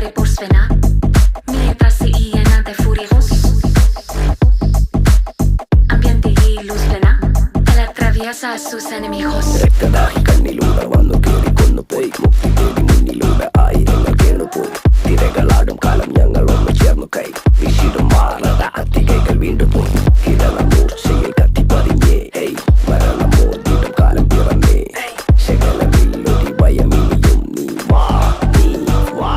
muere por suena, mientras se llena de furiosos. Ambiente y luz plena, él atraviesa a sus enemigos. രക്തദാഹി കണ്ണിലൂടെ വന്നു കേറിക്കൊന്നു പോയി, മുക്തി തേടി മുന്നിലൂടെ ആയിരങ്ങൾ കേണുപോയി. തിരകളാടും കാലം ഞങ്ങൾ ഒന്ന് ചേർന്നു കൈ വിശിടും മാറത അത്തികൈകൾ വീണ്ടും പോയി. കിരണ മൂർച്ചയിൽ കത്തി പതിഞ്ഞേ, മരണമോദിടും കാലം പിറന്നേ. ശകലമില്ലൊരു ഭയമിനിയും നീ വാ, നീ വാ.